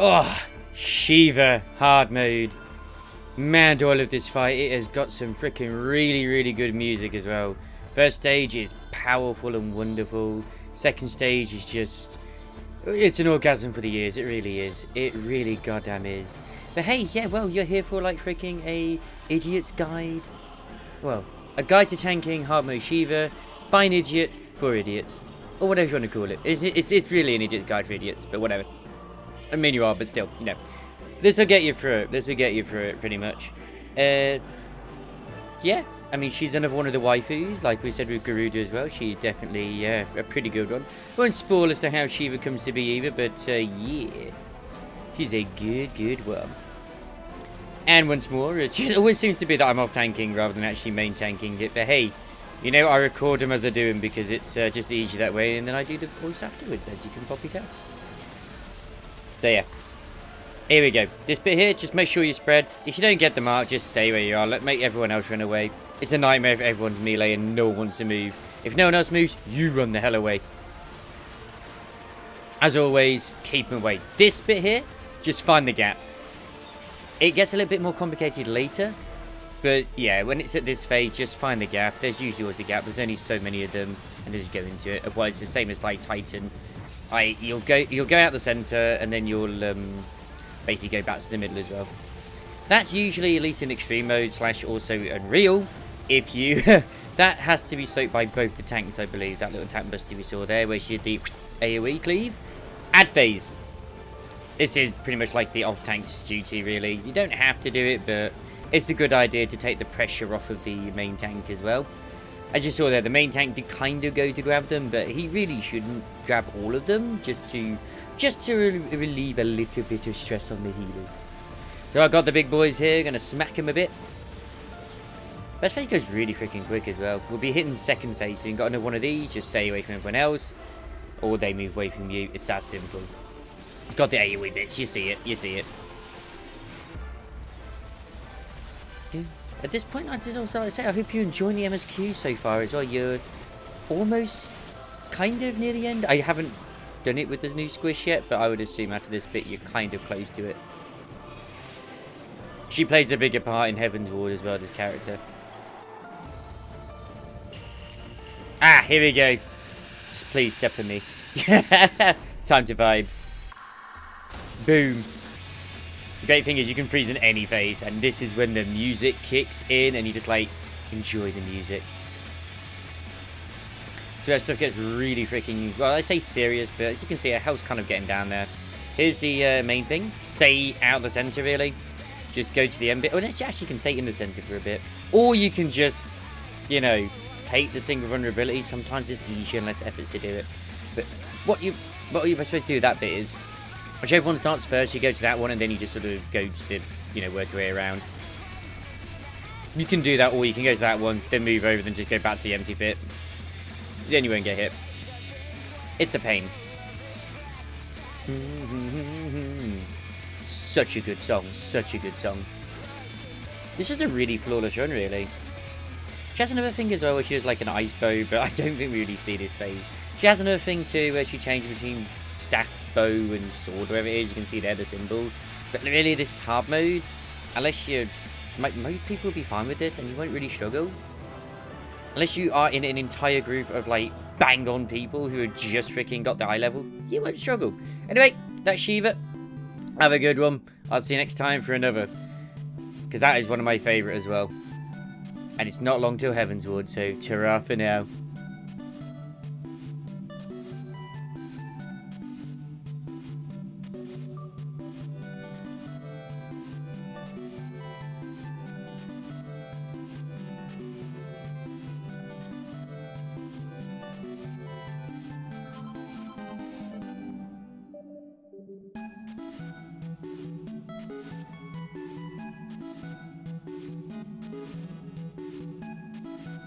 Oh, Shiva hard mode. Man, do I love this fight. It has got some freaking really good music as well. First stage is powerful and wonderful. Second stage is just... it's an orgasm for the ears. It really is. It really goddamn is. But hey, yeah, well, you're here for like freaking a idiot's guide. Well, a guide to tanking hard mode Shiva by an idiot for idiots. Or whatever you want to call it. It's really an idiot's guide for idiots, but whatever. I mean you are, but still, you know. This will get you through it. This will get you through it, pretty much. Yeah. I mean, she's another one of the waifus, like we said with Garuda as well. She's definitely a pretty good one. Won't spoil as to how Shiva comes to be either, but yeah. She's a good one. And once more, it always seems to be that I'm off tanking rather than actually main tanking it. But hey, you know, I record them as I do them because it's just easier that way, and then I do the voice afterwards, as you can probably tell. So yeah, here we go. This bit here, just make sure you spread. If you don't get the mark, just stay where you are. Make everyone else run away. It's a nightmare if everyone's melee and no one wants to move. If no one else moves, you run the hell away. As always, keep them away. This bit here, just find the gap. It gets a little bit more complicated later. But yeah, when it's at this phase, just find the gap. There's usually always a gap. There's only so many of them, and just go into it. Otherwise, it's the same as like Titan. You'll go out the center, and then you'll basically go back to the middle as well. That's usually, at least in extreme mode / also Unreal, if you that has to be soaked by both the tanks, I believe. That little tank buster we saw there, where she did the AoE cleave. Add phase. This is pretty much like the off tank's duty, really. You don't have to do it, but it's a good idea to take the pressure off of the main tank as well. As you saw there, the main tank did kind of go to grab them, but he really shouldn't grab all of them, just to relieve a little bit of stress on the healers. So I got the big boys here, gonna smack him a bit. First phase goes really freaking quick as well. We'll be hitting second phase, so you got another one of these, just stay away from everyone else, or they move away from you. It's that simple. Got the AoE bits, you see it, you see it. At this point, I just also like to say, I hope you're enjoying the MSQ so far as well. You're almost kind of near the end. I haven't done it with this new squish yet, but I would assume after this bit, you're kind of close to it. She plays a bigger part in Heaven's Ward as well, this character. Ah, here we go. Just please step on me. Time to vibe. Boom. The great thing is you can freeze in any phase, and this is when the music kicks in and you just like enjoy the music. So that stuff gets really freaking, well, I say serious, but as you can see, our health's kind of getting down there. Here's the main thing. Stay out the center, really. Just go to the end bit. Oh, you actually can stay in the center for a bit. Or you can just, you know, take the single vulnerability. Sometimes it's easier and less effort to do it. But what you're supposed to do with that bit is, whichever one starts first, you go to that one, and then you just sort of go to the, you know, work your way around. You can do that, or you can go to that one, then move over, then just go back to the empty bit. Then you won't get hit. It's a pain. Such a good song, such a good song. This is a really flawless run, really. She has another thing as well, where she has like an ice bow, but I don't think we really see this phase. She has another thing too, where she changes between staff, bow and sword, wherever it is. You can see there the symbol. But really, this is hard mode. Unless you, most people will be fine with this, and you won't really struggle. Unless you are in an entire group of like bang on people who have just freaking got the eye level, you won't struggle. Anyway, that's Shiva. Have a good one. I'll see you next time for another, because that is one of my favourite as well. And it's not long till Heaven's Ward, so ta-ra for now.